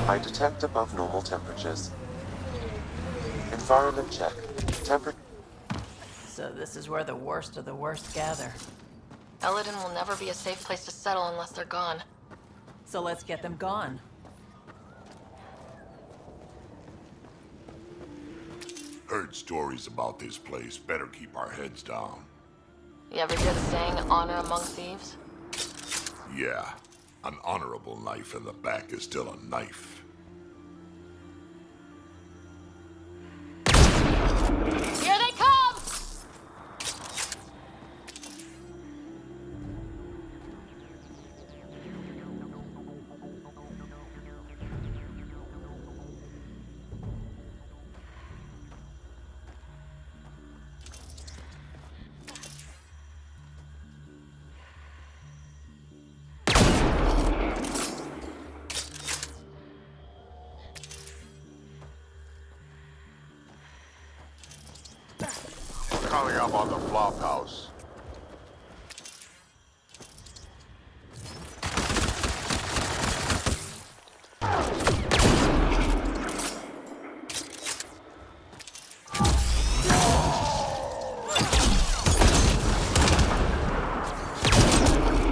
I detect above normal temperatures. Environment check. Temperature. So this is where the worst of the worst gather. Elaaden will never be a safe place to settle unless they're gone. So let's get them gone. Heard stories about this place. Better keep our heads down. You ever hear the saying, honor among thieves? Yeah. An honorable knife in the back is still a knife. Here they come! Coming up on the flop house.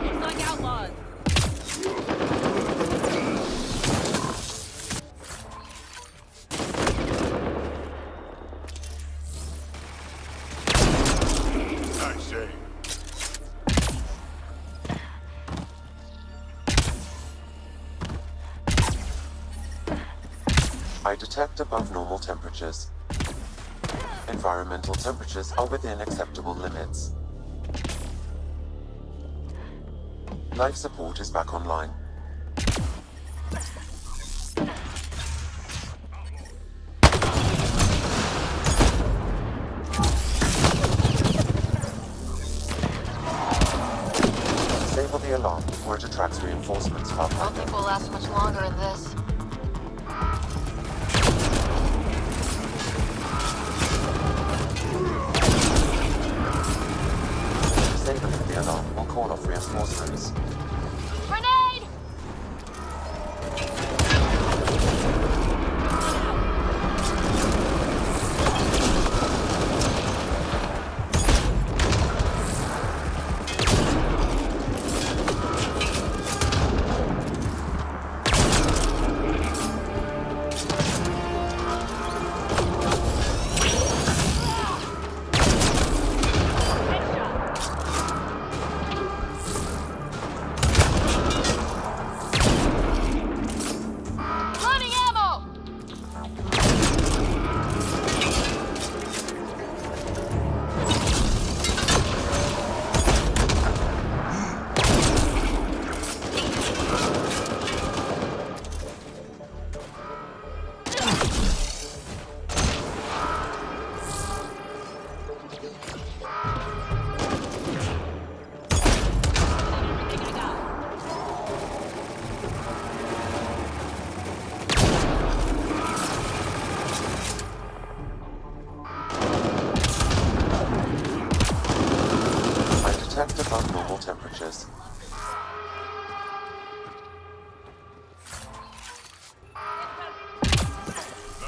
It's like outlaws. Nice aim. I detect above normal temperatures. Environmental temperatures are within acceptable limits. Life support is back online. Disable the alarm before it attracts reinforcements. I don't think we'll last much longer in this. Disabling the alarm will call off reinforcements. Grenade! Running ammo! I detect above normal temperatures.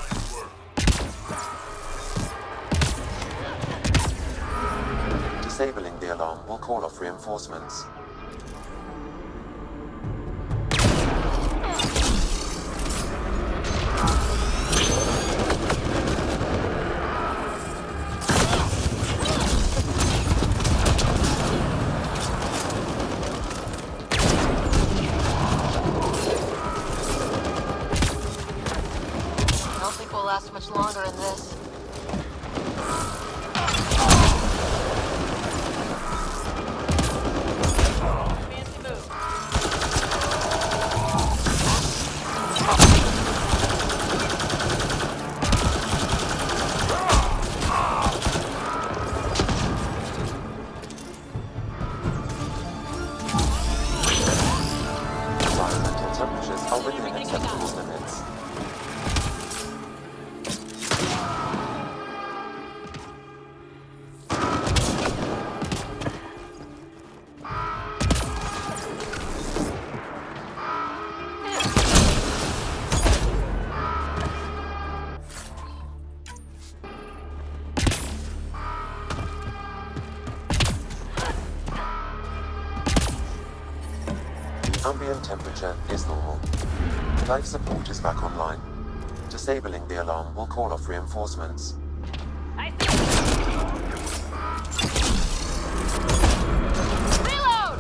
Nice work. Disabling the alarm will call off reinforcements. I don't think we'll last much longer in this. Ambient temperature is normal. Life support is back online. Disabling the alarm will call off reinforcements. I see. Reload!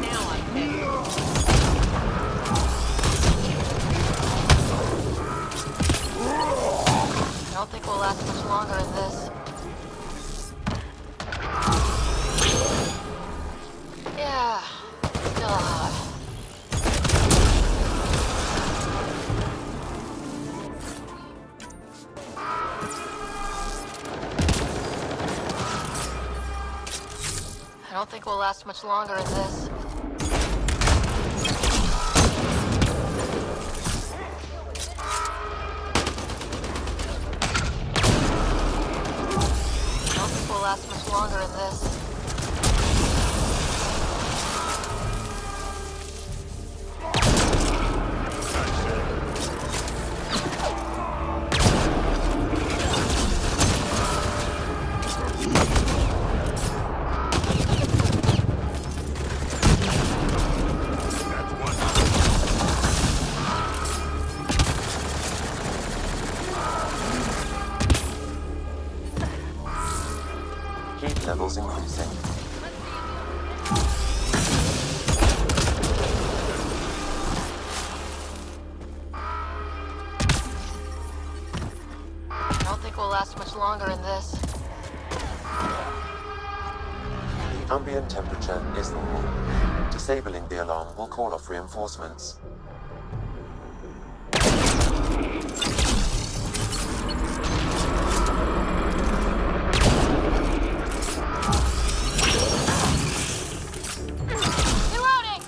Now I'm pissed. I don't think we'll last much longer in this. Yeah. Ugh. I don't think we'll last much longer in this. I don't think we'll last much longer in this. Heat levels increasing. I don't think we'll last much longer in this. The ambient temperature is normal. Disabling the alarm will call off reinforcements. Reloading!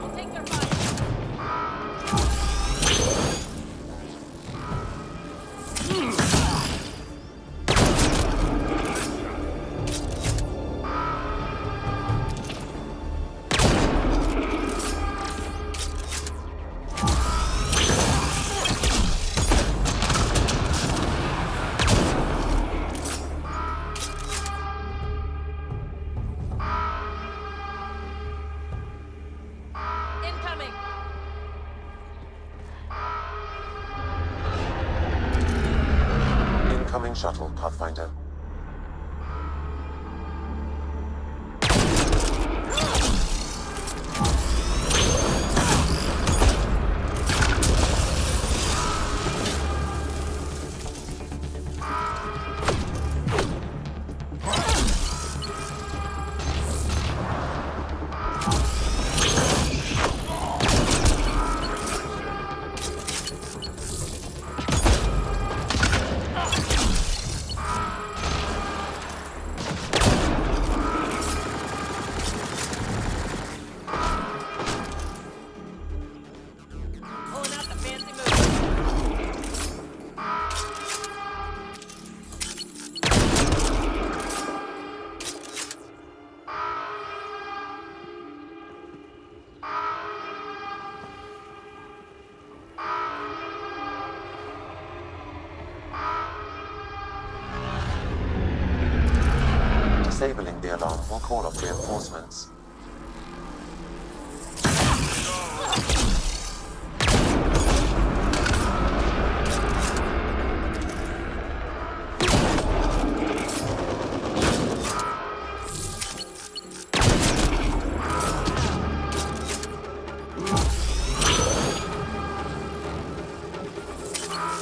I'll take their fire. Incoming. Incoming shuttle, Pathfinder. Pulling out the fancy move. Disabling the alarm will call off reinforcements.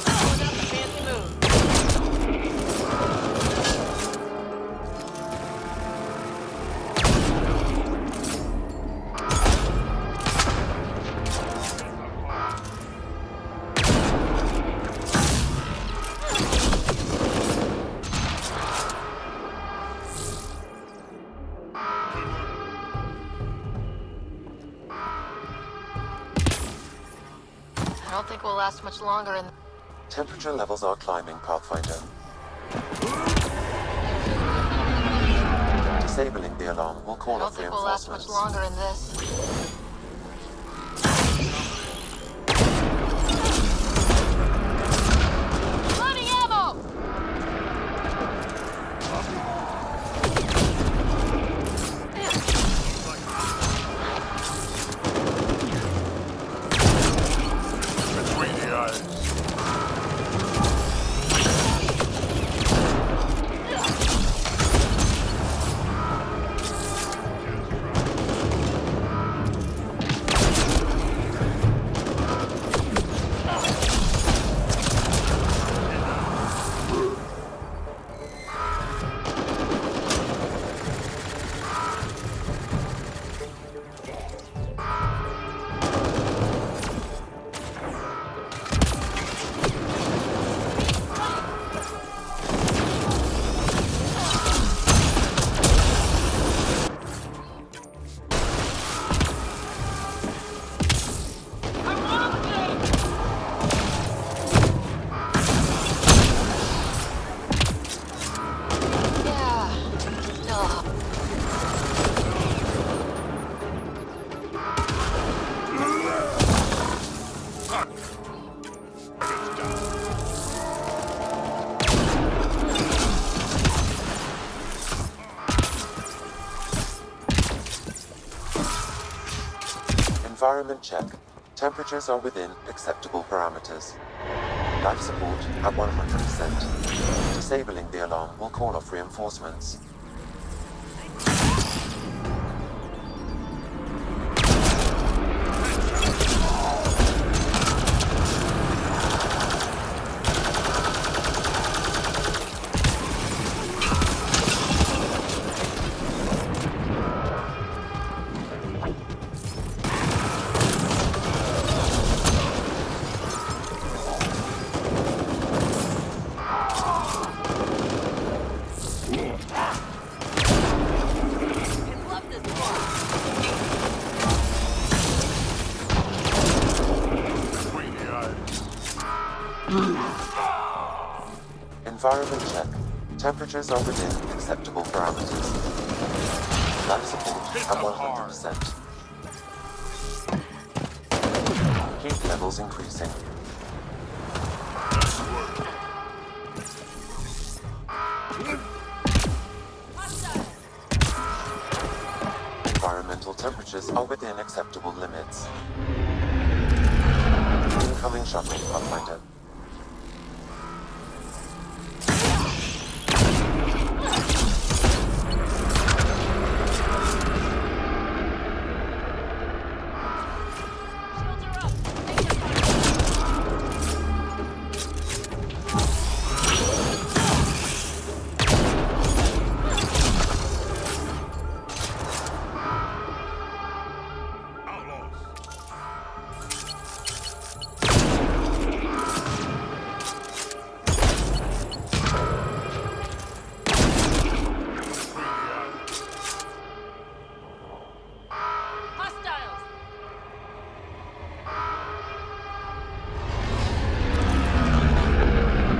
Pulling out the fancy move. I don't think we'll last much longer in. Temperature levels are climbing, Pathfinder. Disabling the will I call don't off think we'll last reinforcements. much longer in this. Loading ammo! Between the eyes. Yeah. Ugh. Environment check. Temperatures are within acceptable parameters. Life support at 100%. Disabling the alarm will call off reinforcements. Between the eyes. Environment check. Temperatures are within acceptable parameters. Life support at 100%. Heat levels increasing. Environmental temperatures are within acceptable limits. Incoming shuttle, Pathfinder.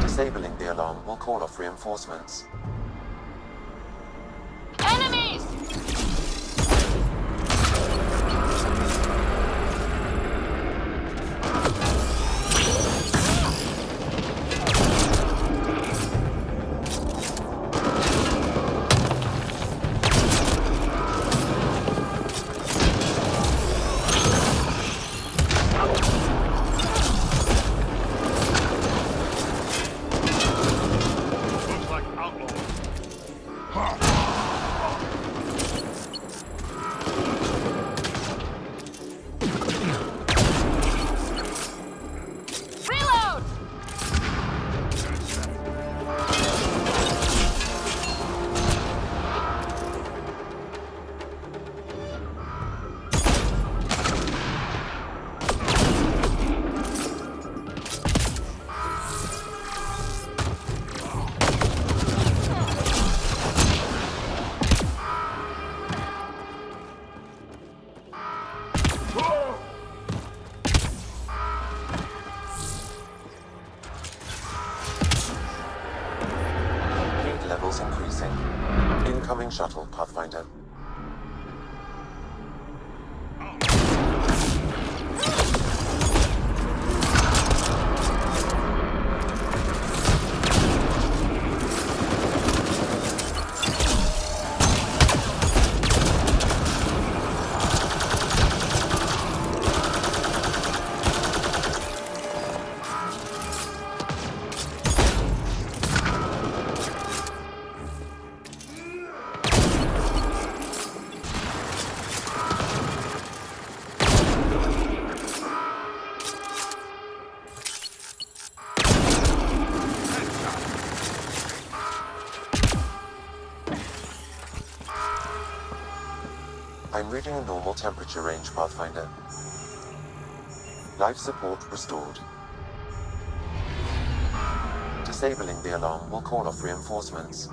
Disabling the alarm will call off reinforcements. Enemies! Looks like outlaws. Reload! Heat levels increasing. Incoming shuttle, Pathfinder. I'm reading a normal temperature range, Pathfinder. Life support restored. Disabling the alarm will call off reinforcements.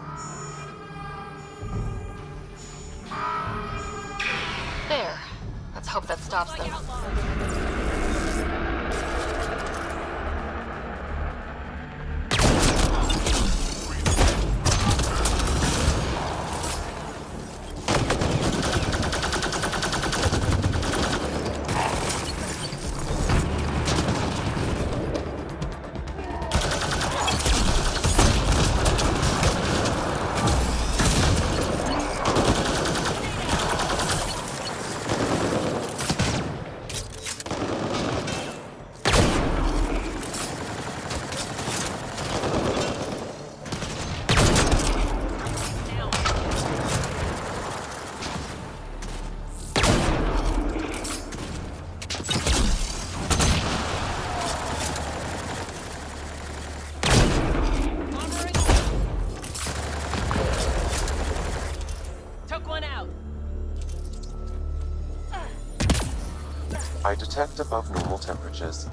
There. Let's hope that stops them. I detect above normal temperatures.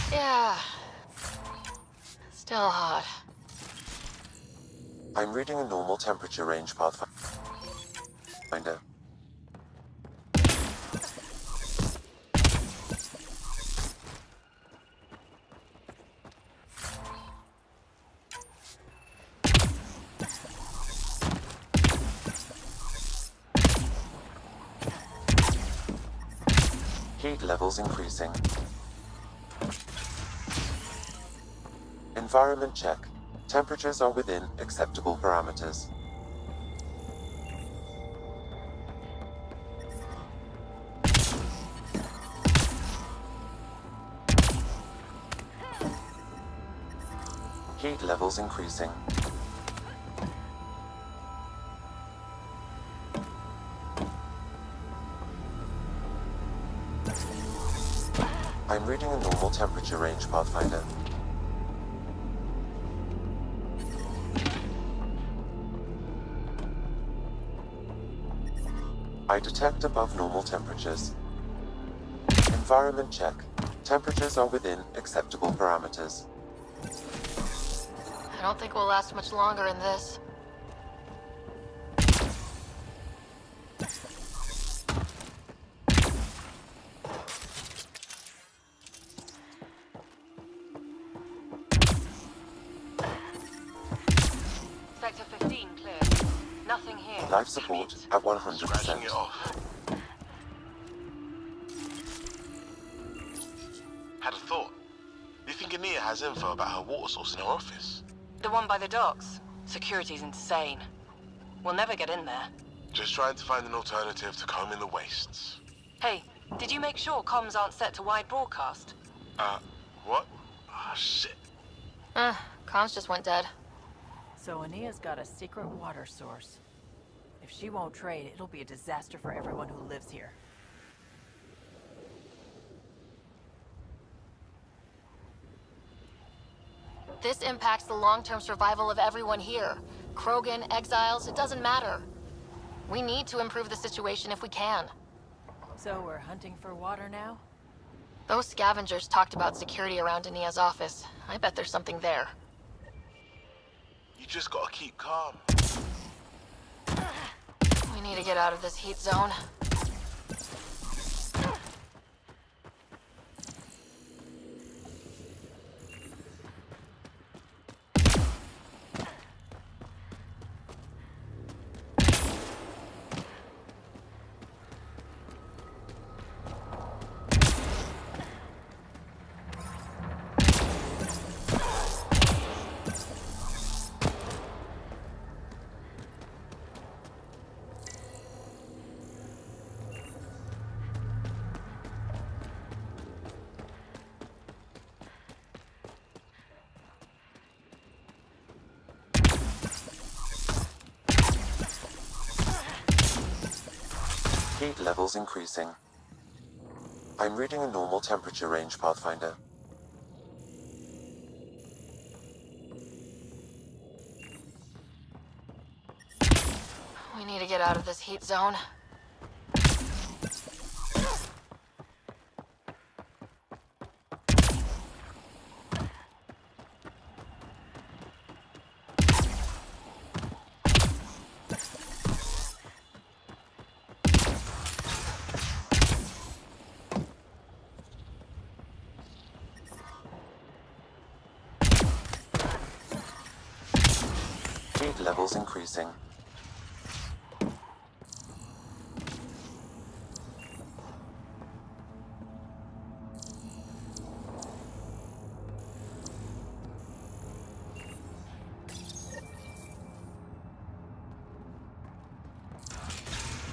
Yeah. Still hot. I'm reading a normal temperature range, Pathfinder. Heat levels increasing. Environment check. Temperatures are within acceptable parameters. Heat levels increasing. I'm reading a normal temperature range, Pathfinder. I detect above normal temperatures. Environment check. Temperatures are within acceptable parameters. I don't think we'll last much longer in this. Sector 15 clear. Nothing here. Life support at Scratching 100%. it off. Had a thought. Do you think Ania has info about her water source in her office? The one by the docks. Security's insane. We'll never get in there. Just trying to find an alternative to combing the wastes. Hey, did you make sure comms aren't set to wide broadcast? What? Ah, shit. Comms just went dead. So Ania's got a secret water source. If she won't trade, it'll be a disaster for everyone who lives here. This impacts the long-term survival of everyone here. Krogan, exiles, it doesn't matter. We need to improve the situation if we can. So we're hunting for water now? Those scavengers talked about security around Ania's office. I bet there's something there. You just gotta keep calm. We need to get out of this heat zone. Heat levels increasing. I'm reading a normal temperature range, Pathfinder. to get out of this heat zone. Heat levels increasing.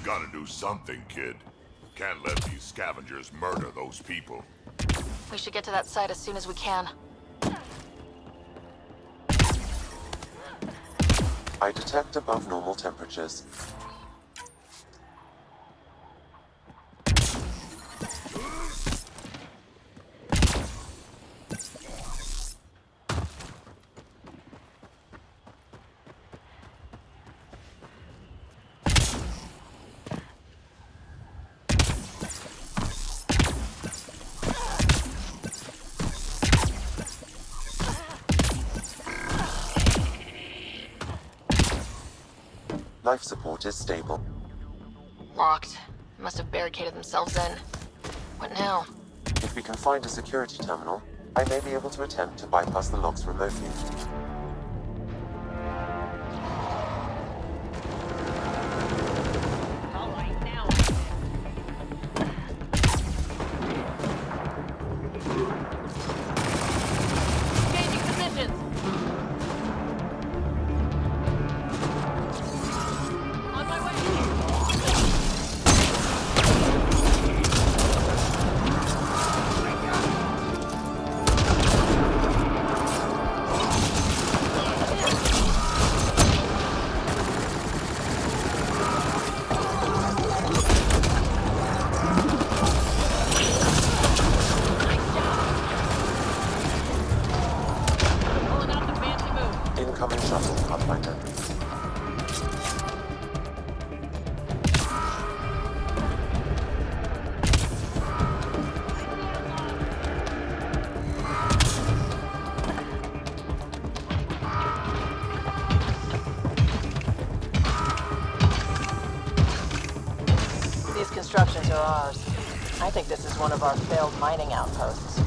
Gotta do something, kid. Can't let these scavengers murder those people. We should get to that site as soon as we can. I detect above normal temperatures. Life support is stable. Locked. Must have barricaded themselves in. What now? If we can find a security terminal, I may be able to attempt to bypass the locks remotely. Changing positions. On my way. Pulling out the fancy move. Incoming shuttle, Pathfinder. These constructions are ours. I think this is one of our failed mining outposts.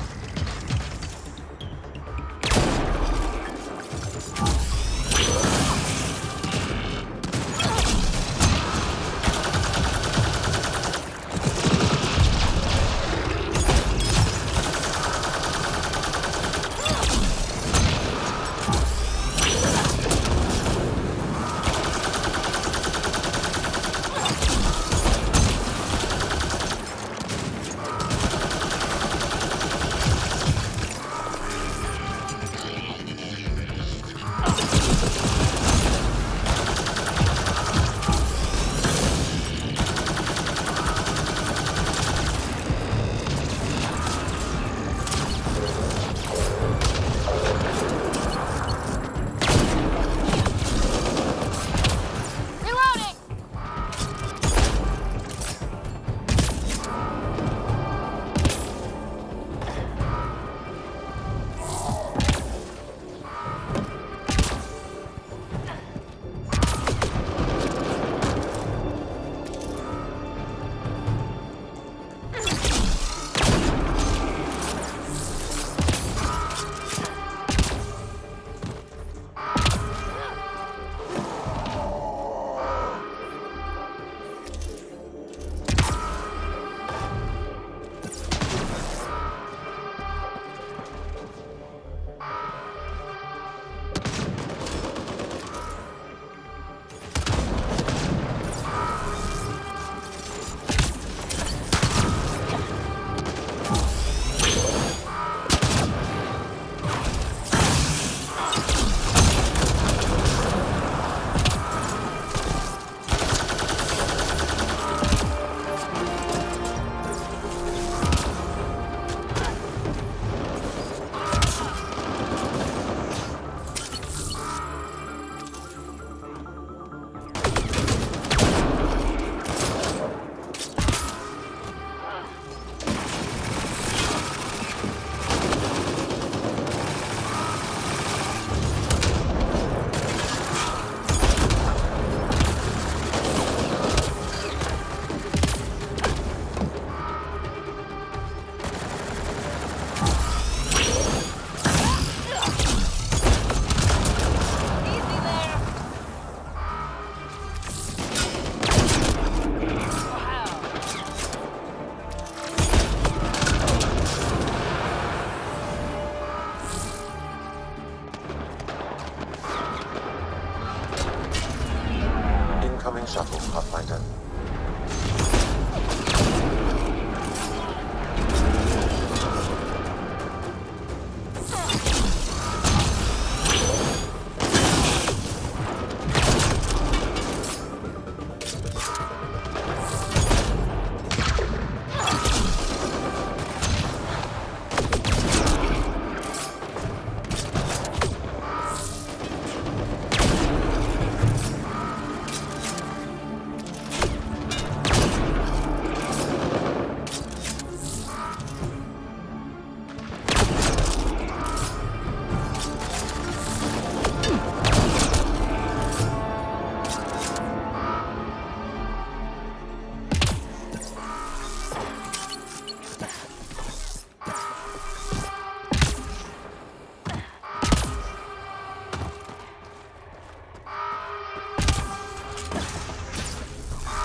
Pathfinder.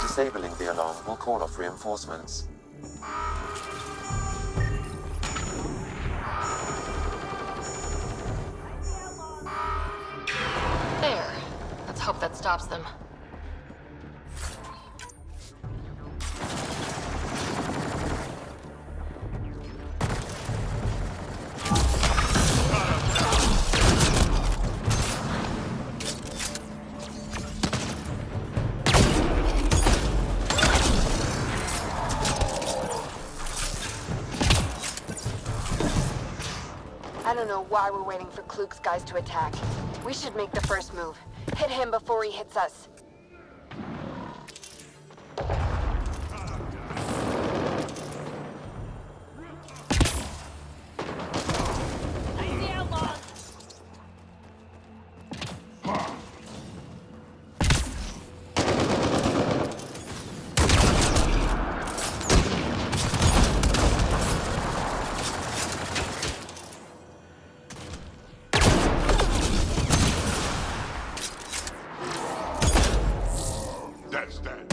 Disabling the alarm will call off reinforcements. There. Let's hope that stops them. I don't know why we're waiting for Kluk's guys to attack. We should make the first move. Hit him before he hits us. That's that.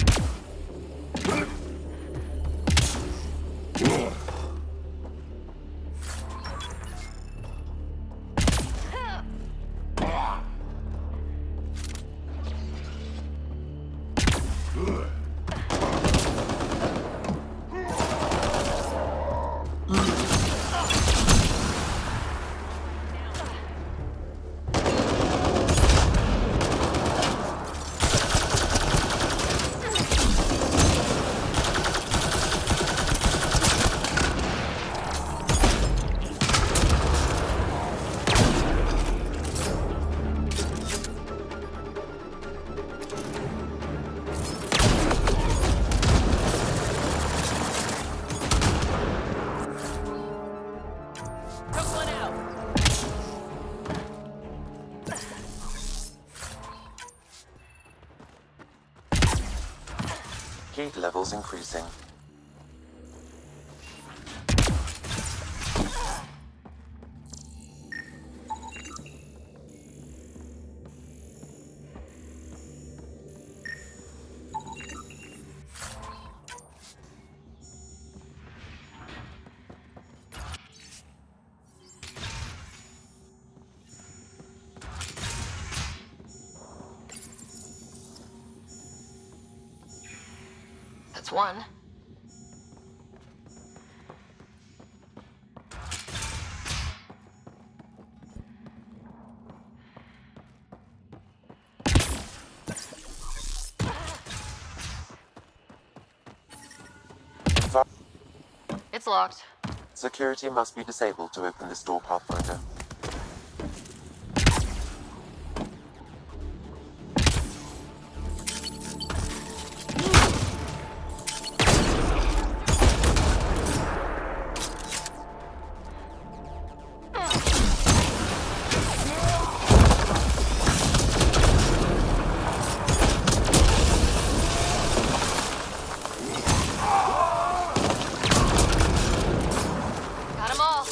Heat levels increasing. That's one. It's locked. Security must be disabled to open this door, Pathfinder. Got 'em all.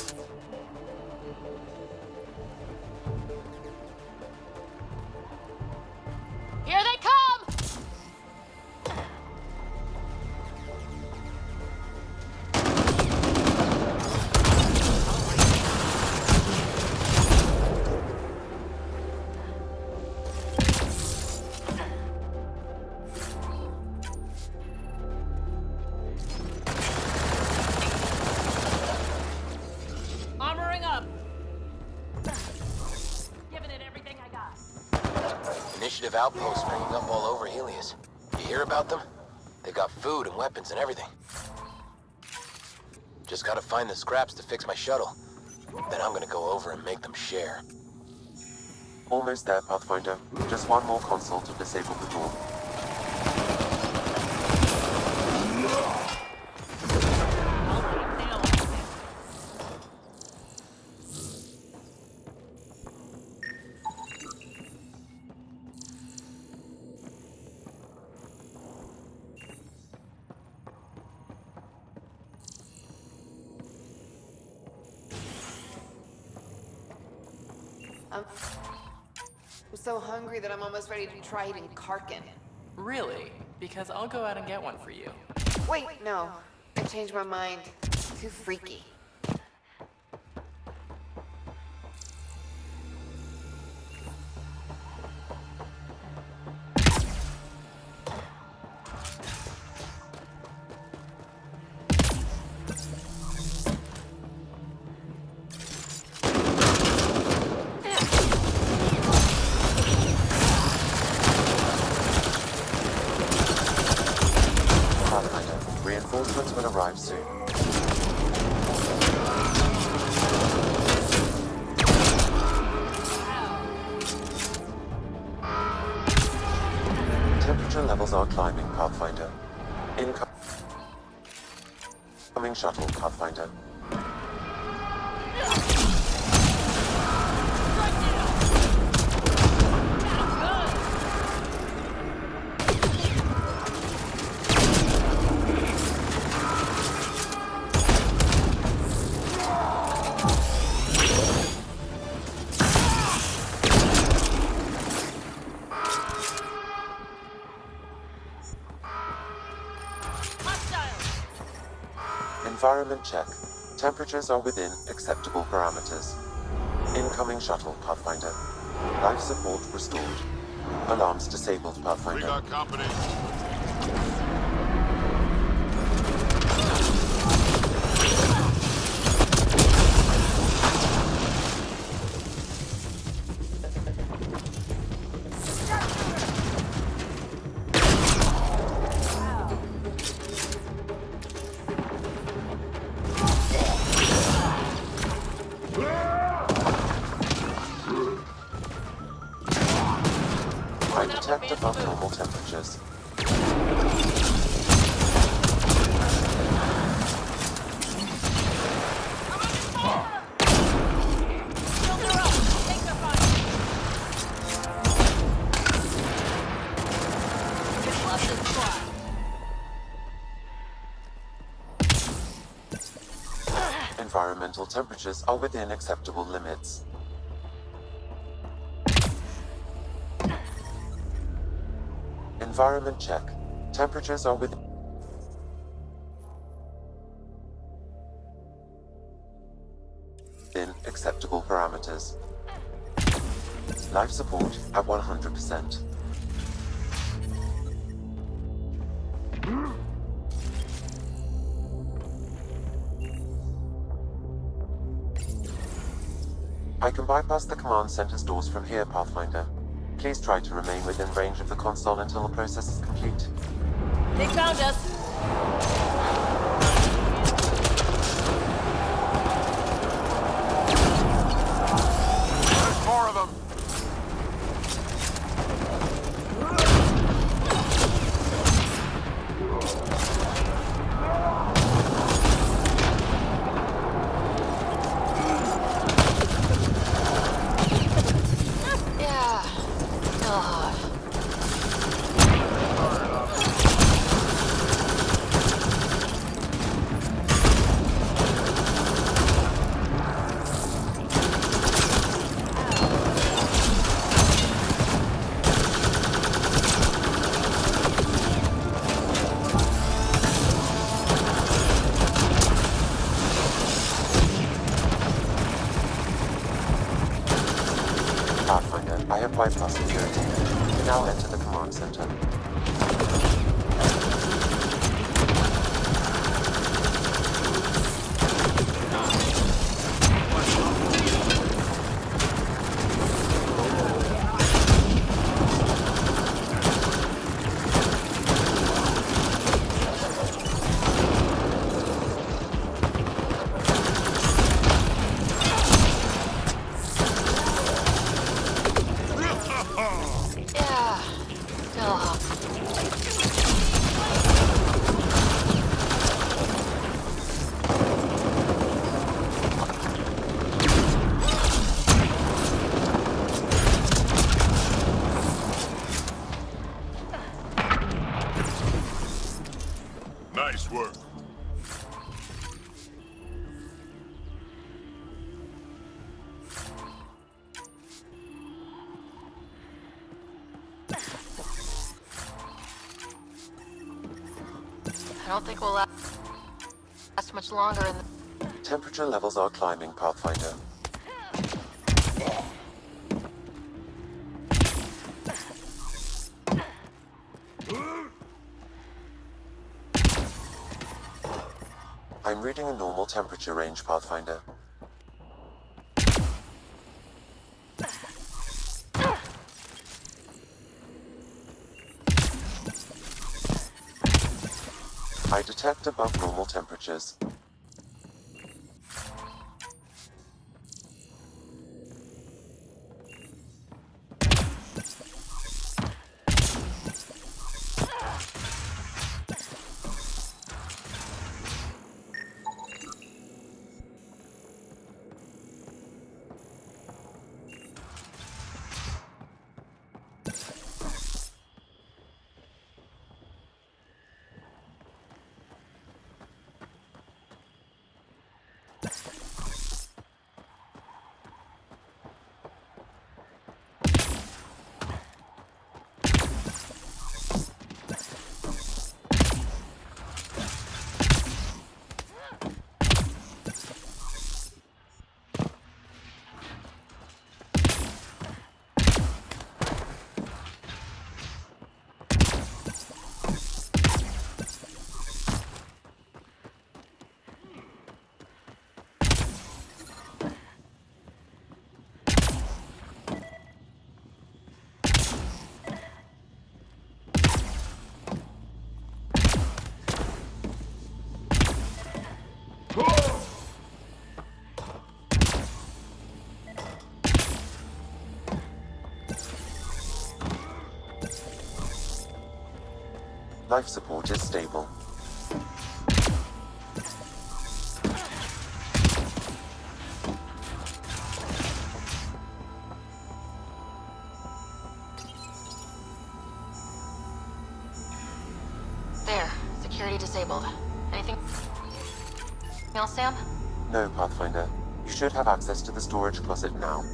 Initiative outposts springing up all over Helios. You hear about them? They got food and weapons and everything. Just gotta find the scraps to fix my shuttle. Then I'm gonna go over and make them share. Almost there, Pathfinder. Just one more console to disable the door. I'm so hungry that I'm almost ready to try eating Karkin. Really? Because I'll go out and get one for you. Wait, no. I changed my mind. Too freaky. Reinforcements will arrive soon. Temperature levels are climbing, Pathfinder. Incoming shuttle, Pathfinder. Environment check. Temperatures are within acceptable parameters. Incoming shuttle, Pathfinder. Life support restored. Alarms disabled, We Pathfinder. got company. I detect above normal temperatures. Environmental temperatures are within acceptable limits. Environment check. Temperatures are within acceptable parameters. Life support at 100%. I can bypass the command center's doors from here, Pathfinder. Please try to remain within range of the console until the process is complete. They found us. There's more of them. Yeah. God. Pathfinder, I have bypassed security. You now enter the command center. I don't think we'll last much longer in the... Temperature levels are climbing, Pathfinder. I'm reading a normal temperature range, Pathfinder. I detect above normal temperatures. Life support is stable. There. Security disabled. Anything else, Sam? No, Pathfinder. You should have access to the storage closet now.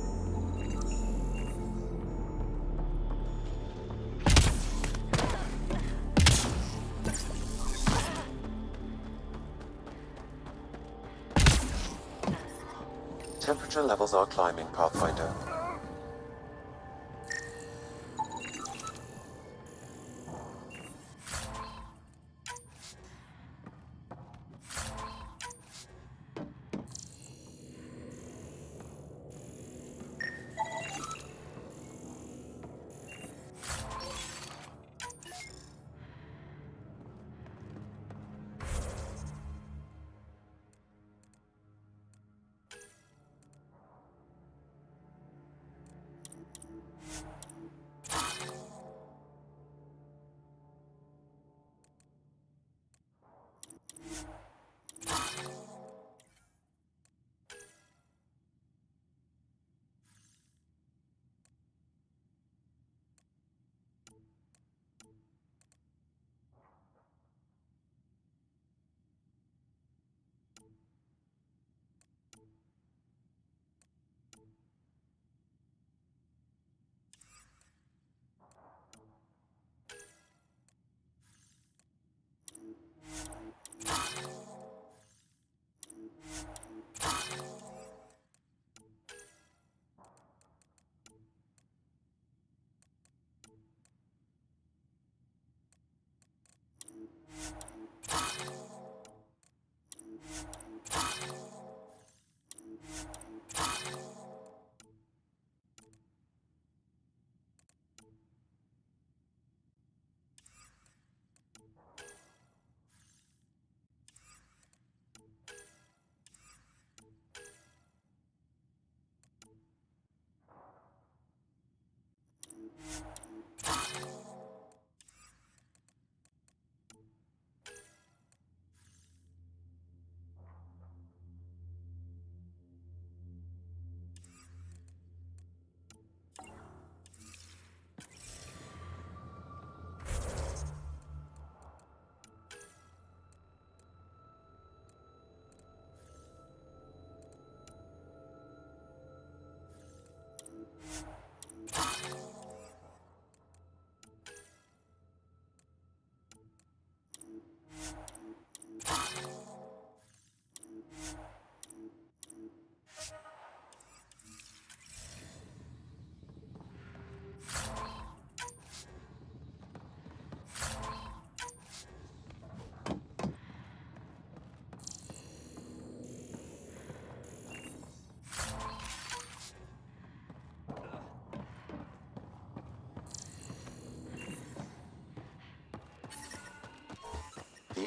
Temperature levels are climbing, Pathfinder.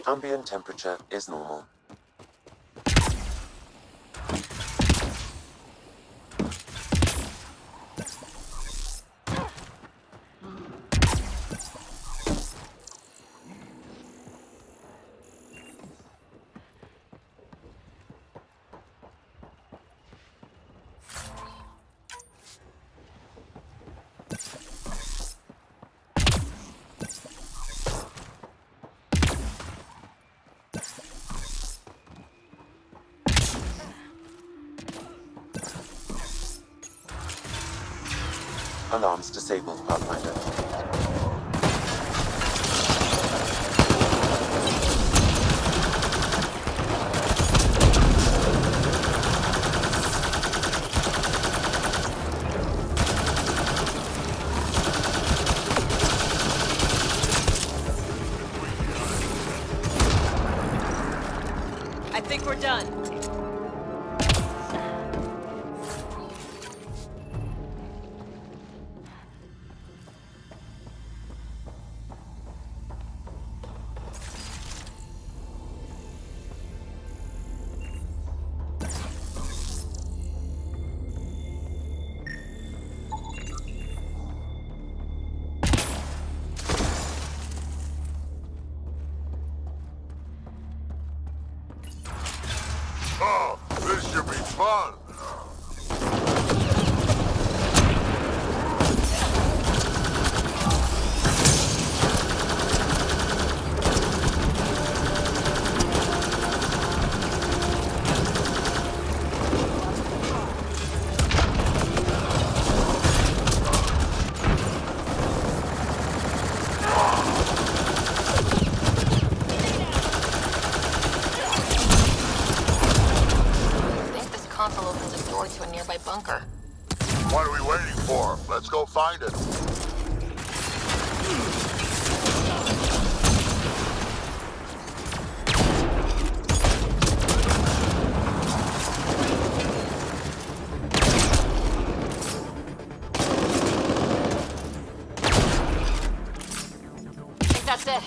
ambient temperature is normal. Alarms disabled, Pathfinder. I think we're done. Oh, this should be fun. I think this console opens a door to a nearby bunker. What are we waiting for? Let's go find it. I think that's it.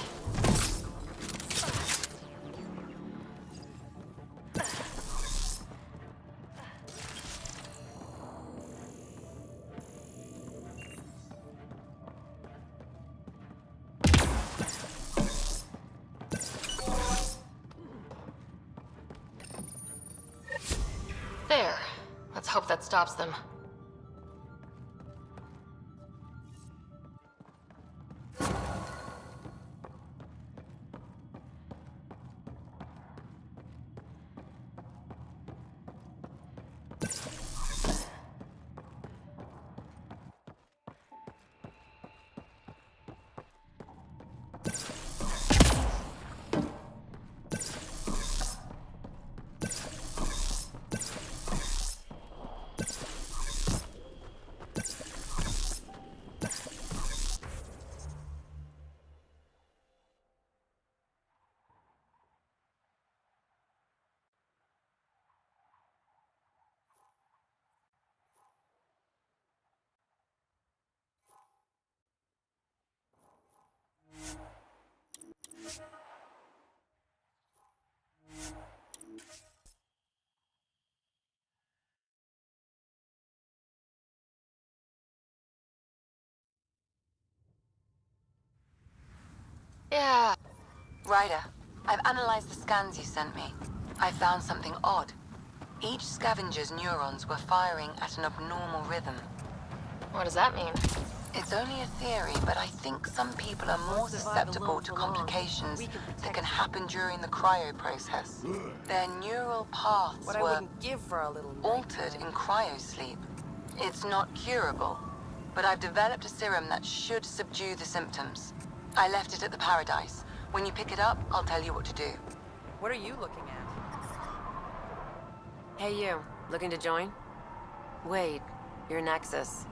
There. Let's hope that stops them. Yeah. Ryder, I've analyzed the scans you sent me. I found something odd. Each scavenger's neurons were firing at an abnormal rhythm. What does that mean? It's only a theory, but I think some people are more susceptible to complications that can happen during the cryo process. Their neural paths What I were wouldn't give for a little altered in cryosleep. It's not curable, but I've developed a serum that should subdue the symptoms. I left it at the Paradise. When you pick it up, I'll tell you what to do. What are you looking at? Hey you, looking to join? Wait, you're Nexus.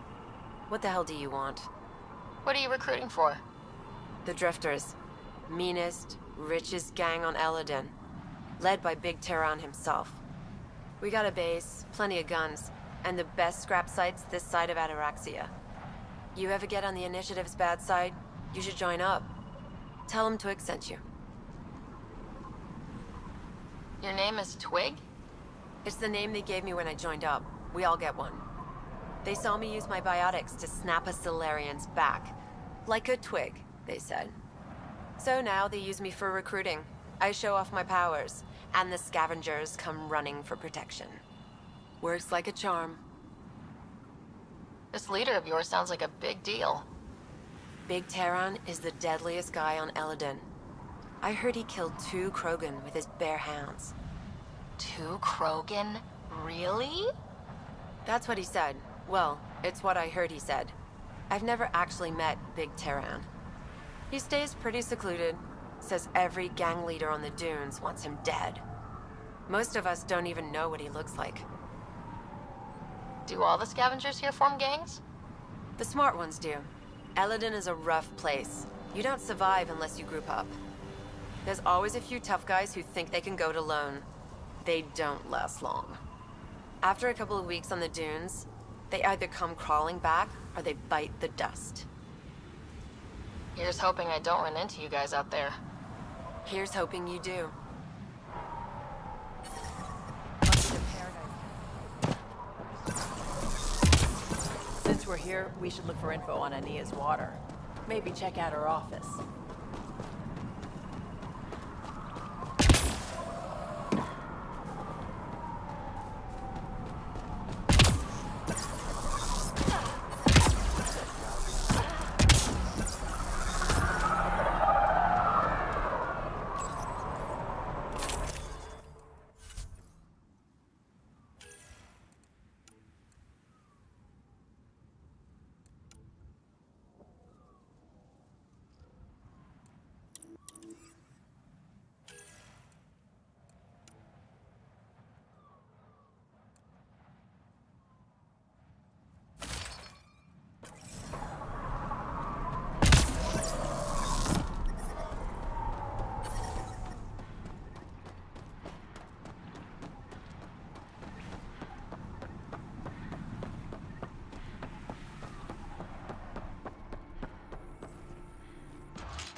What the hell do you want? What are you recruiting for? The Drifters. Meanest, richest gang on Elaaden. Led by Big Terran himself. We got a base, plenty of guns, and the best scrap sites this side of Ataraxia. You ever get on the Initiative's bad side, you should join up. Tell them Twig sent you. Your name is Twig? It's the name they gave me when I joined up. We all get one. They saw me use my biotics to snap a Solarian's back. Like a twig, they said. So now they use me for recruiting. I show off my powers, and the scavengers come running for protection. Works like a charm. This leader of yours sounds like a big deal. Big Terran is the deadliest guy on Elaaden. I heard he killed 2 Krogan with his bare hands. 2 Krogan? Really? That's what he said. Well, it's what I heard he said. I've never actually met Big Terran. He stays pretty secluded. Says every gang leader on the dunes wants him dead. Most of us don't even know what he looks like. Do all the scavengers here form gangs? The smart ones do. Elaaden is a rough place. You don't survive unless you group up. There's always a few tough guys who think they can go it alone. They don't last long. After a couple of weeks on the dunes, they either come crawling back or they bite the dust. Here's hoping I don't run into you guys out there. Here's hoping you do. Since we're here, we should look for info on Ania's water. Maybe check out her office.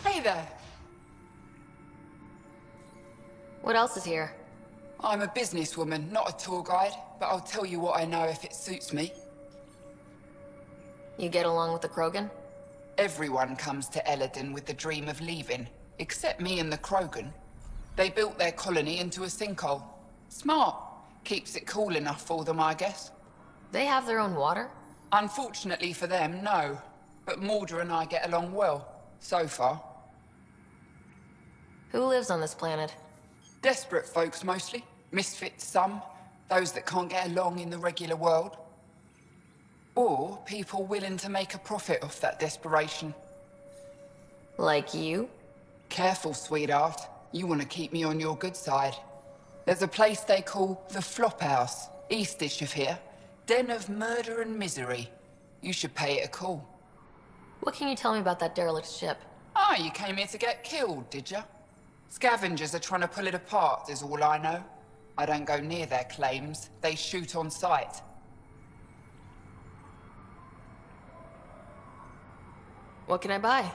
Hey there. What else is here? I'm a businesswoman, not a tour guide, but I'll tell you what I know if it suits me. You get along with the Krogan? Everyone comes to Elaaden with the dream of leaving, except me and the Krogan. They built their colony into a sinkhole. Smart. Keeps it cool enough for them, I guess. They have their own water? Unfortunately for them, no. But Mordor and I get along well, so far. Who lives on this planet? Desperate folks, mostly. Misfits, some. Those that can't get along in the regular world. Or people willing to make a profit off that desperation. Like you? Careful, sweetheart. You want to keep me on your good side. There's a place they call the Flop House, eastish of here. Den of murder and misery. You should pay it a call. What can you tell me about that derelict ship? Ah, you came here to get killed, did ya? Scavengers are trying to pull it apart, is all I know. I don't go near their claims. They shoot on sight. What can I buy?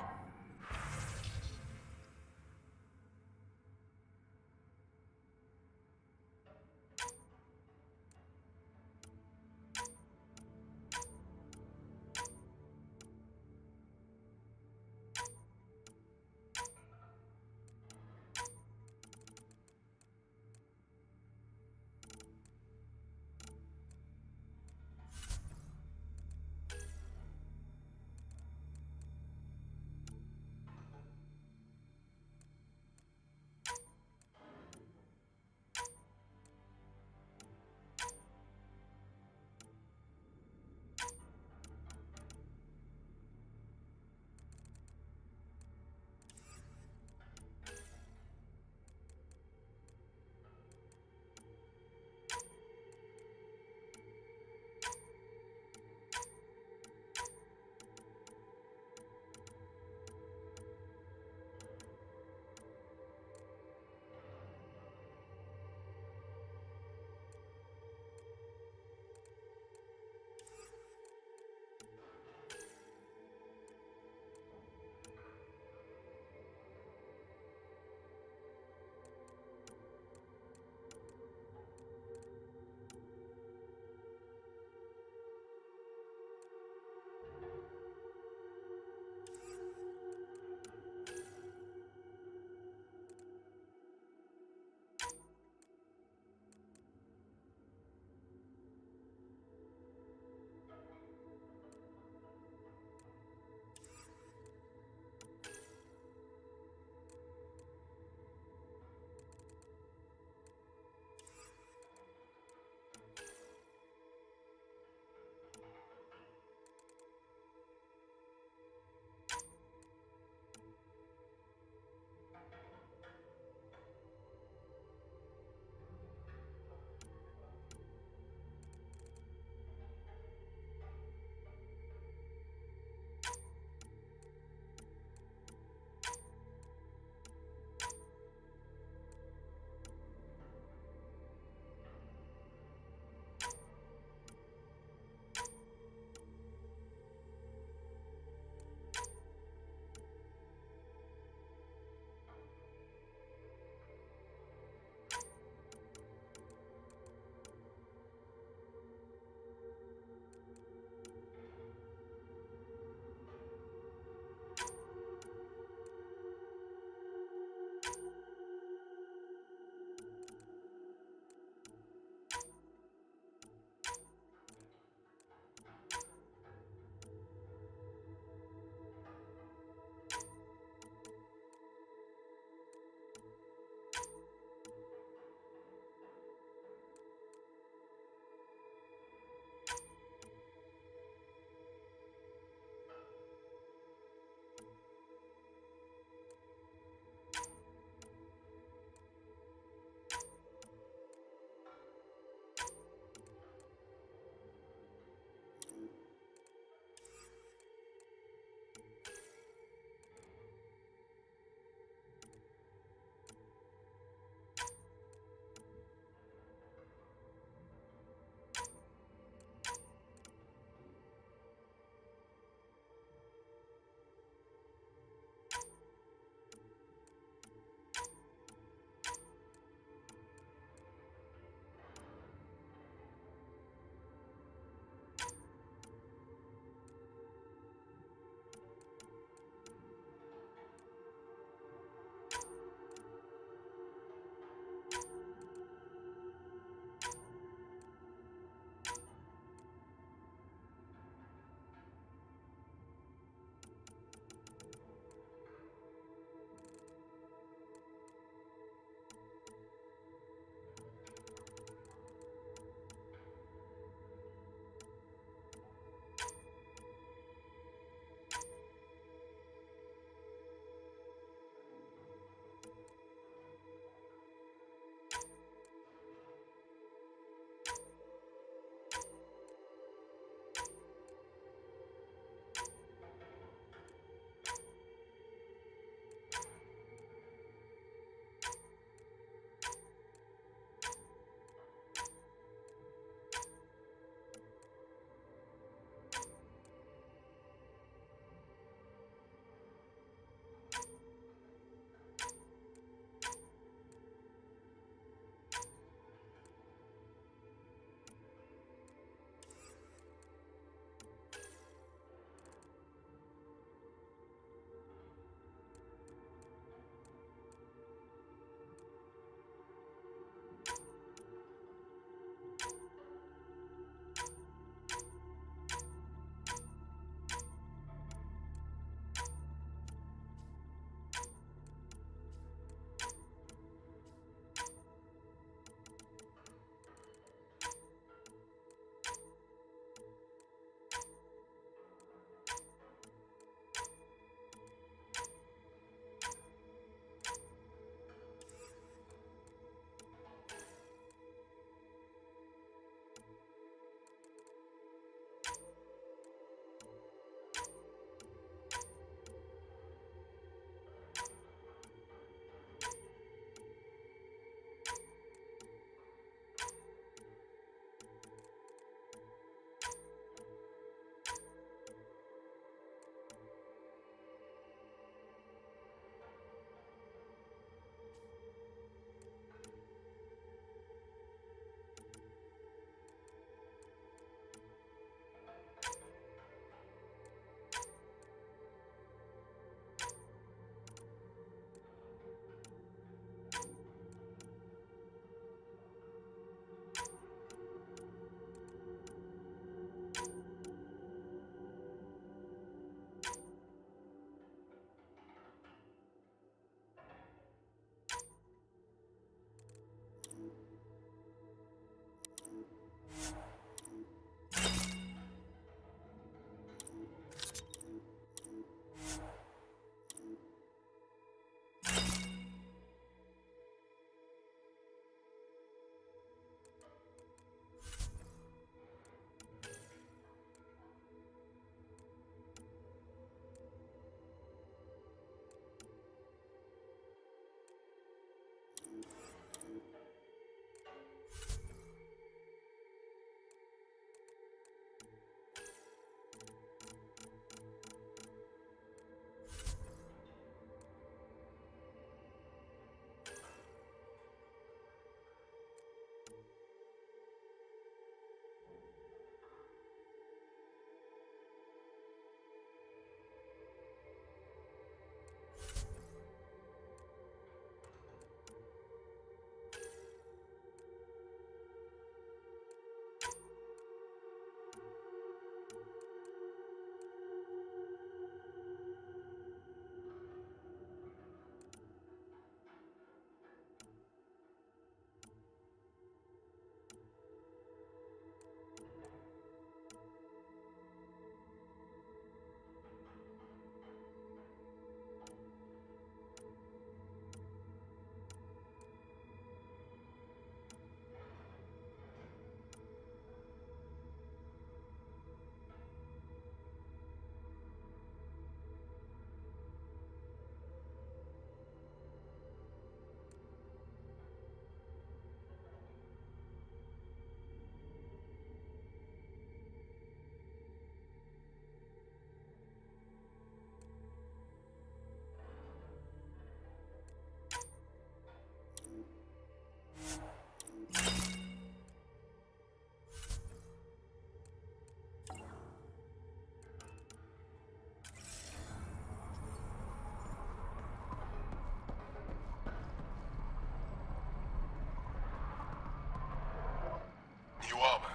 New armor,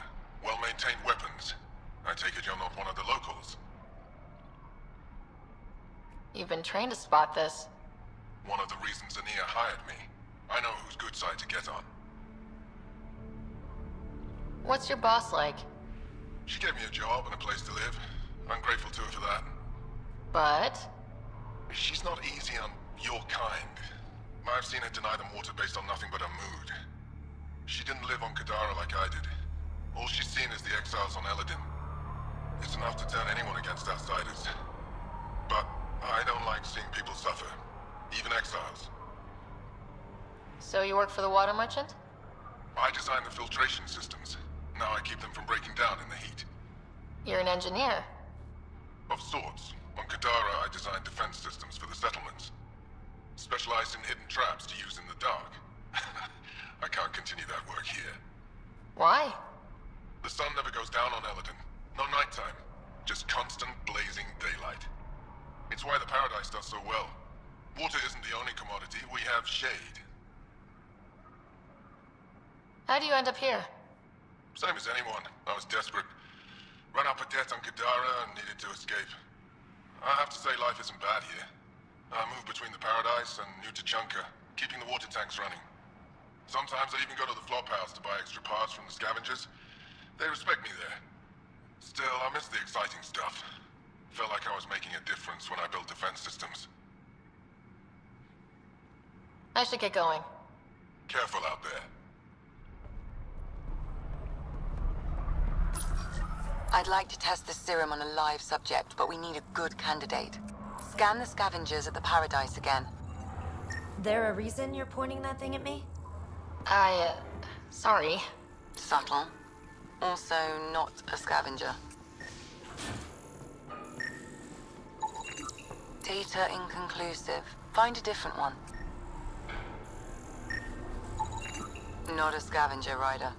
well-maintained weapons. I take it you're not one of the locals. You've been trained to spot this. One of the reasons Ania hired me. I know whose good side to get on. What's your boss like? She gave me a job and a place to live. I'm grateful to her for that. But? She's not easy on your kind. I've seen her deny them water based on nothing but her mood. She didn't live on Kadara like I did. All she's seen is the exiles on Elaaden. It's enough to turn anyone against outsiders. But I don't like seeing people suffer, even exiles. So you work for the water merchant? I design the filtration systems. Now I keep them from breaking down in the heat. You're an engineer. Of sorts. On Kadara, I design defense systems for the settlements. Specialized in hidden traps to use in the dark. I can't continue that work here. Why? The sun never goes down on Elaaden. No nighttime. Just constant blazing daylight. It's why the Paradise does so well. Water isn't the only commodity. We have shade. How do you end up here? Same as anyone. I was desperate. Ran up a debt on Kadara and needed to escape. I have to say life isn't bad here. I move between the Paradise and New Tachanka, keeping the water tanks running. Sometimes I even go to the flop house to buy extra parts from the scavengers. They respect me there. Still, I miss the exciting stuff. Felt like I was making a difference when I built defense systems. I should get going. Careful out there. I'd like to test the serum on a live subject, but we need a good candidate. Scan the scavengers at the Paradise again. There a reason you're pointing that thing at me? Sorry. Subtle. Also not a scavenger. Data inconclusive. Find a different one. Not a scavenger, Ryder.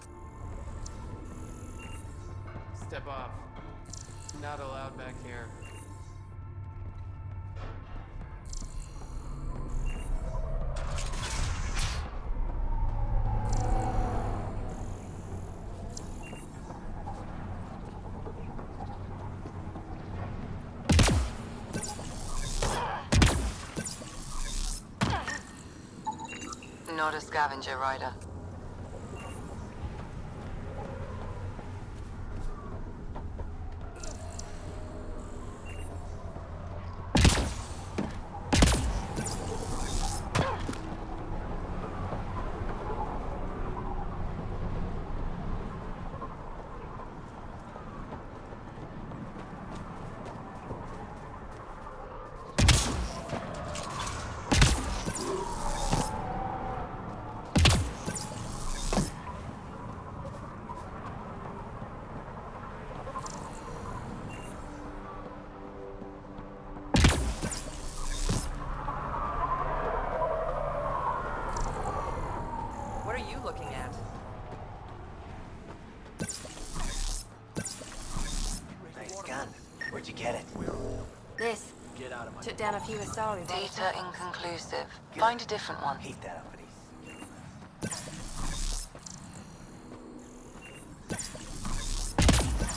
Step off. Not allowed back here. Not a scavenger, Ryder. What are you looking at? Nice gun. Where'd you get it? This. Get out of my... Took down a few Asari. Data inconclusive. Find a different one. Hate that uppity.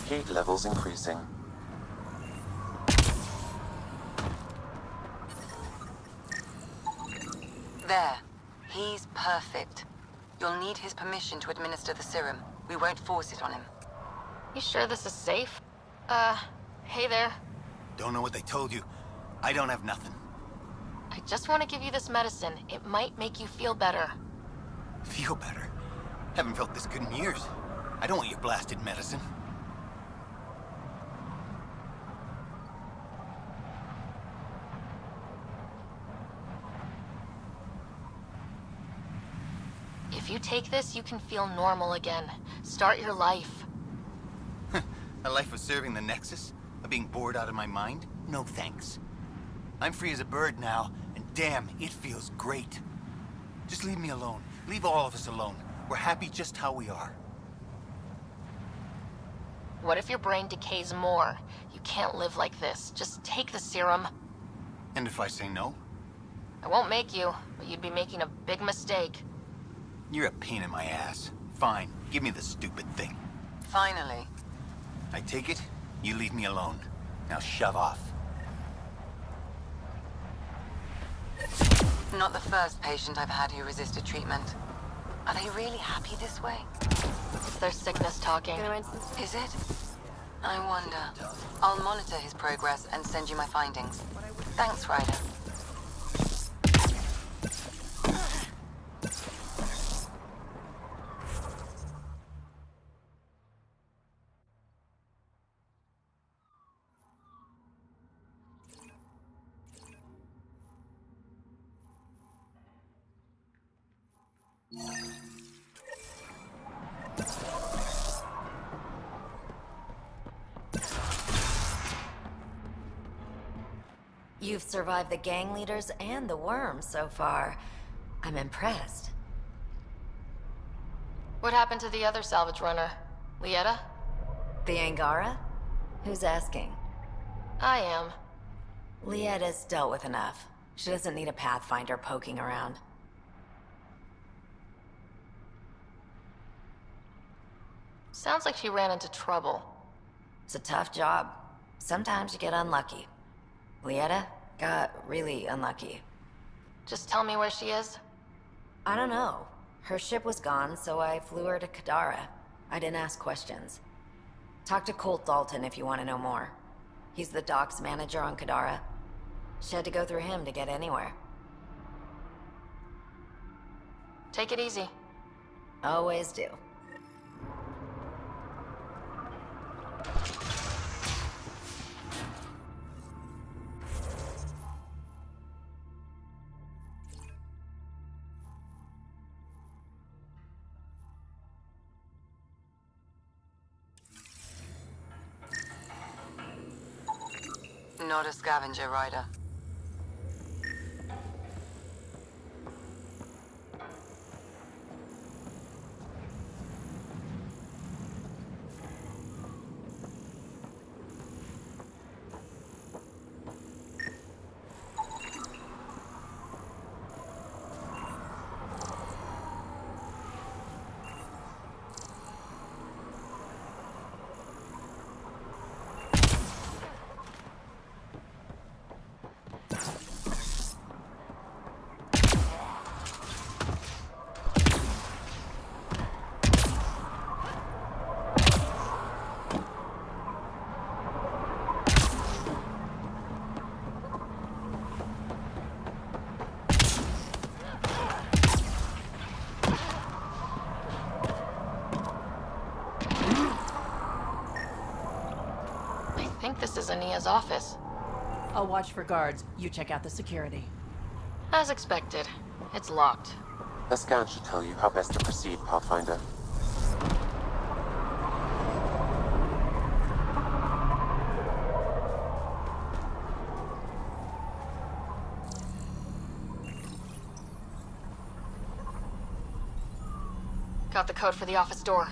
Heat levels increasing. There. He's perfect. You'll need his permission to administer the serum. We won't force it on him. You sure this is safe? Hey there. Don't know what they told you. I don't have nothing. I just want to give you this medicine. It might make you feel better. Feel better? Haven't felt this good in years. I don't want your blasted medicine. If you take this, you can feel normal again. Start your life. A life of serving the Nexus? Of being bored out of my mind? No thanks. I'm free as a bird now, and damn, it feels great. Just leave me alone. Leave all of us alone. We're happy just how we are. What if your brain decays more? You can't live like this. Just take the serum. And if I say no? I won't make you, but you'd be making a big mistake. You're a pain in my ass. Fine, give me the stupid thing. Finally. I take it, you leave me alone. Now shove off. Not the first patient I've had who resisted treatment. Are they really happy this way? It's their sickness talking. Is it? I wonder. I'll monitor his progress and send you my findings. Thanks, Ryder. You've survived the gang leaders and the worms so far. I'm impressed. What happened to the other salvage runner? Lieta? The Angara? Who's asking? I am. Lieta's dealt with enough. She doesn't need a Pathfinder poking around. Sounds like she ran into trouble. It's a tough job. Sometimes you get unlucky. Lieta got really unlucky. Just tell me where she is? I don't know. Her ship was gone, so I flew her to Kadara. I didn't ask questions. Talk to Colt Dalton if you want to know more. He's the docks manager on Kadara. She had to go through him to get anywhere. Take it easy. Always do. Not a scavenger, Ryder. I think this is Ania's office. I'll watch for guards. You check out the security. As expected. It's locked. The scan should tell you how best to proceed, Pathfinder. Got the code for the office door.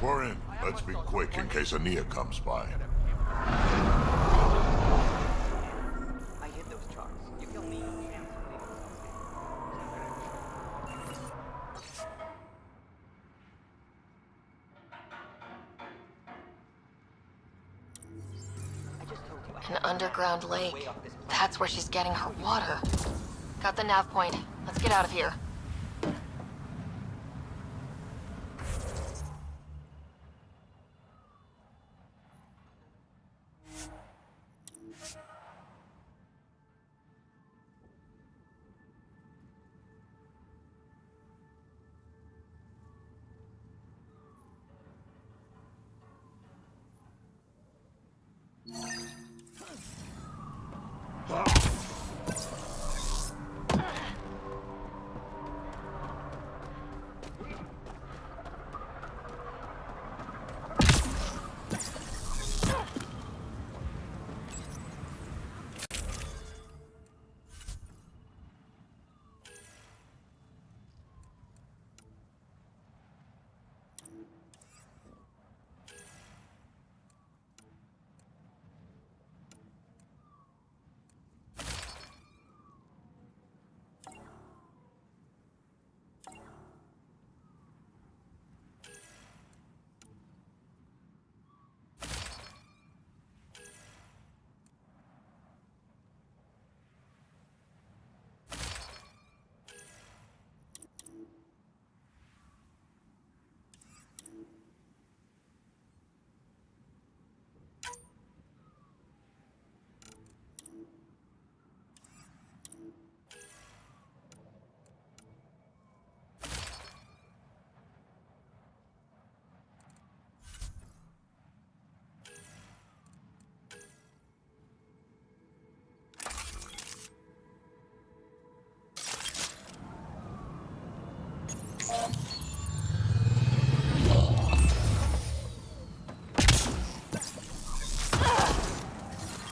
We're in. Let's be quick in case Ania comes by. I hit those trucks. You kill me. An underground lake. That's where she's getting her water. Got the nav point. Let's get out of here.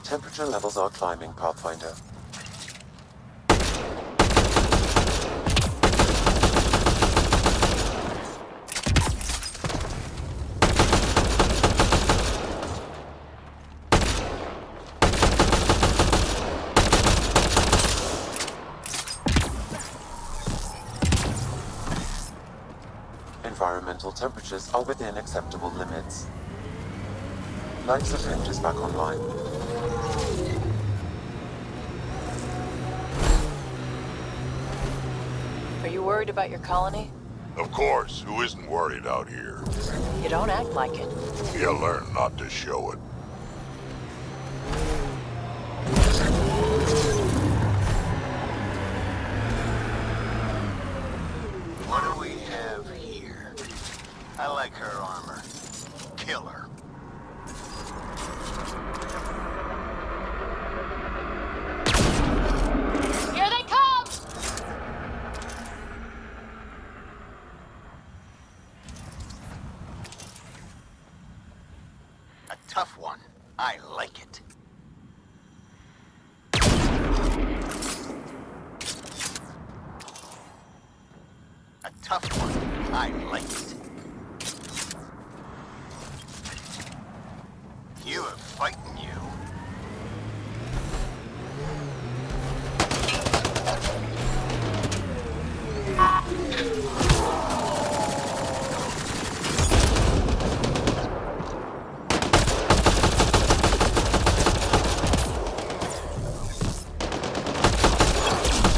Temperature levels are climbing, Pathfinder. Environmental temperatures are within acceptable limits. Life support is back online. Are you worried about your colony? Of course, who isn't worried out here? You don't act like it. You learn not to show it. What do we have here? I like her armor. Kill her. Here they come! A tough one. I like it. A tough one. I like it. You are fighting you.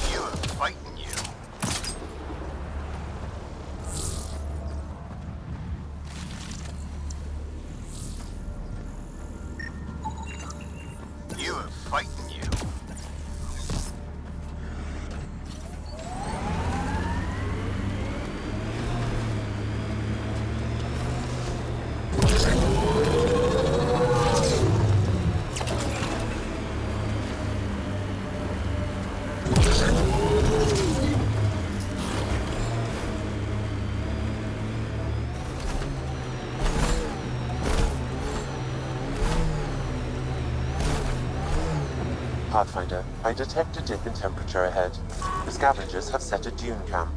You are fighting you. You are fighting you. Pathfinder, I detect a dip in temperature ahead. The scavengers have set a dune camp.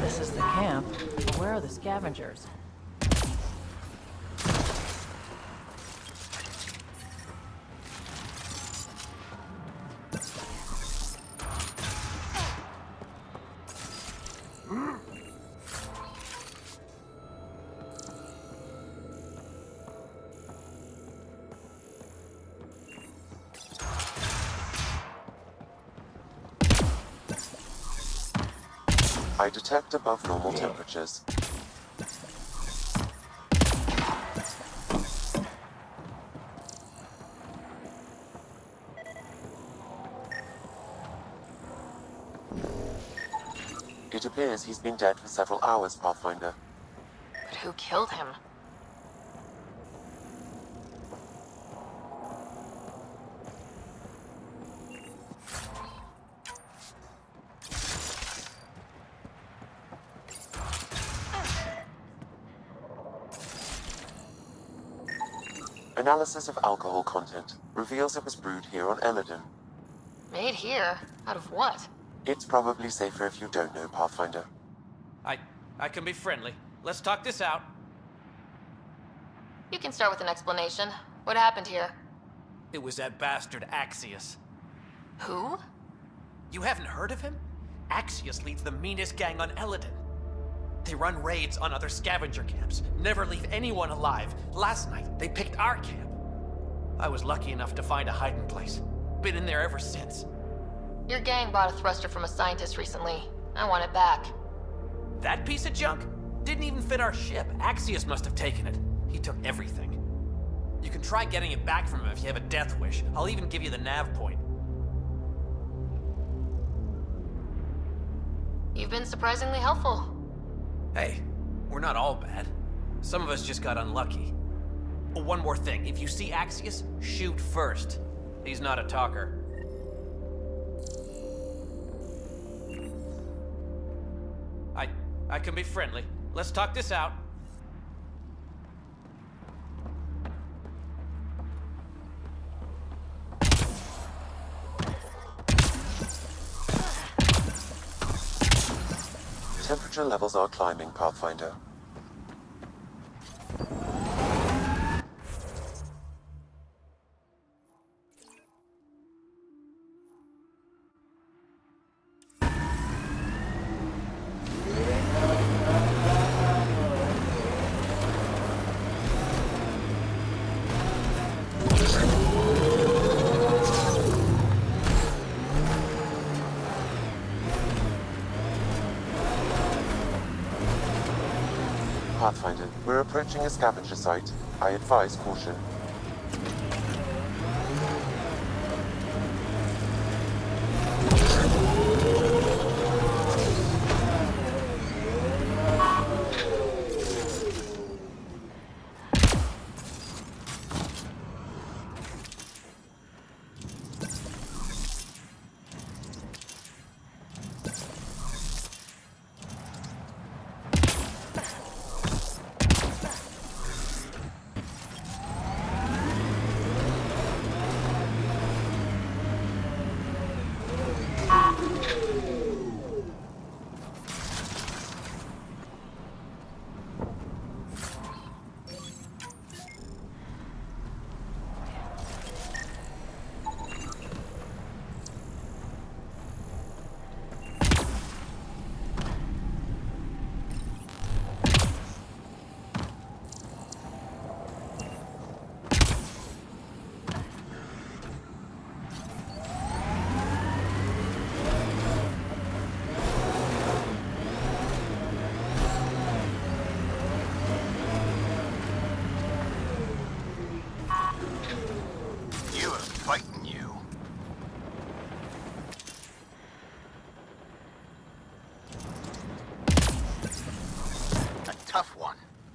This is the camp. Where are the scavengers? I detect above normal temperatures. It appears he's been dead for several hours, Pathfinder. But who killed him? Analysis of alcohol content reveals it was brewed here on Elaaden. Made here? Out of what? It's probably safer if you don't know, Pathfinder. I can be friendly. Let's talk this out. You can start with an explanation. What happened here? It was that bastard Axius. Who? You haven't heard of him? Axius leads the meanest gang on Elaaden. They run raids on other scavenger camps, never leave anyone alive. Last night, they picked our camp. I was lucky enough to find a hiding place. Been in there ever since. Your gang bought a thruster from a scientist recently. I want it back. That piece of junk? Didn't even fit our ship. Axius must have taken it. He took everything. You can try getting it back from him if you have a death wish. I'll even give you the nav point. You've been surprisingly helpful. Hey, we're not all bad. Some of us just got unlucky. Oh, one more thing. If you see Axius, shoot first. He's not a talker. I can be friendly. Let's talk this out. Temperature levels are climbing, Pathfinder. Pathfinder, we're approaching a scavenger site. I advise caution.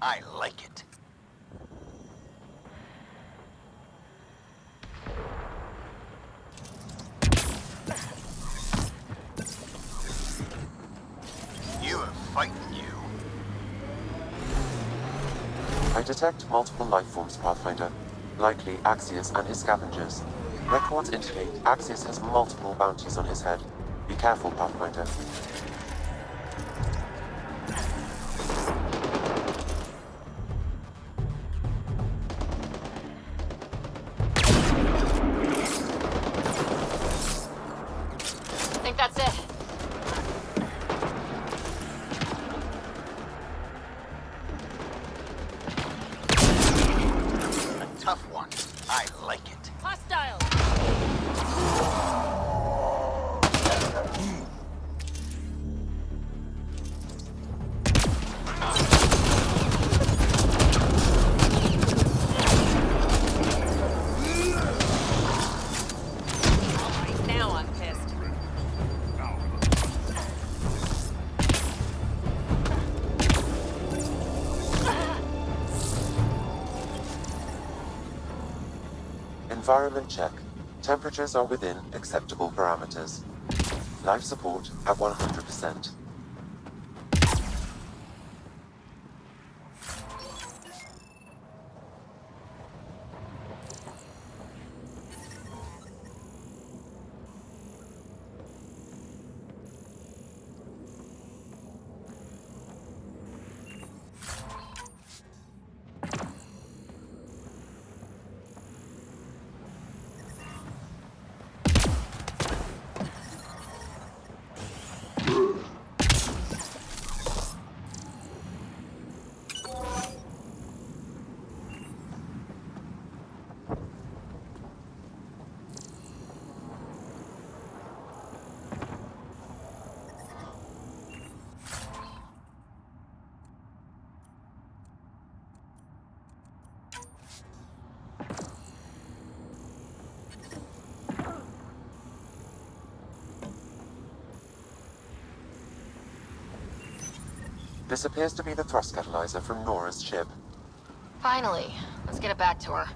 I like it. You are fighting you. I detect multiple life forms, Pathfinder. Likely Axius and his scavengers. Records indicate Axius has multiple bounties on his head. Be careful, Pathfinder. Think that's it. A tough one. I like it. Hostile! Environment check. Temperatures are within acceptable parameters. Life support at 100%. This appears to be the thrust catalyzer from Nora's ship. Finally. Let's get it back to her.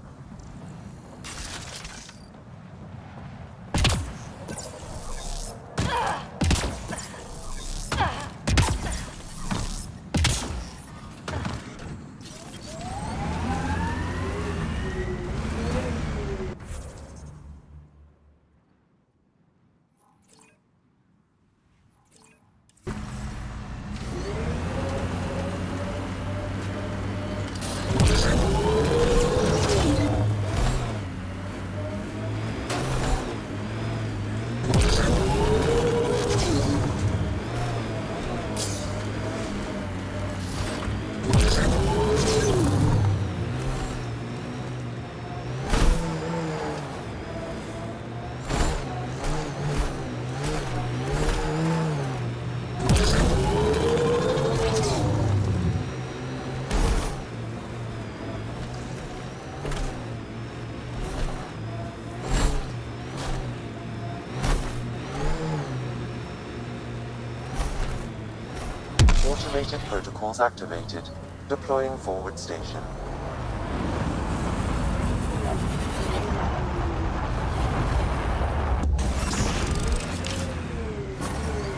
Automated protocols activated. Deploying forward station.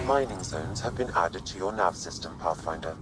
Mining zones have been added to your nav system, Pathfinder.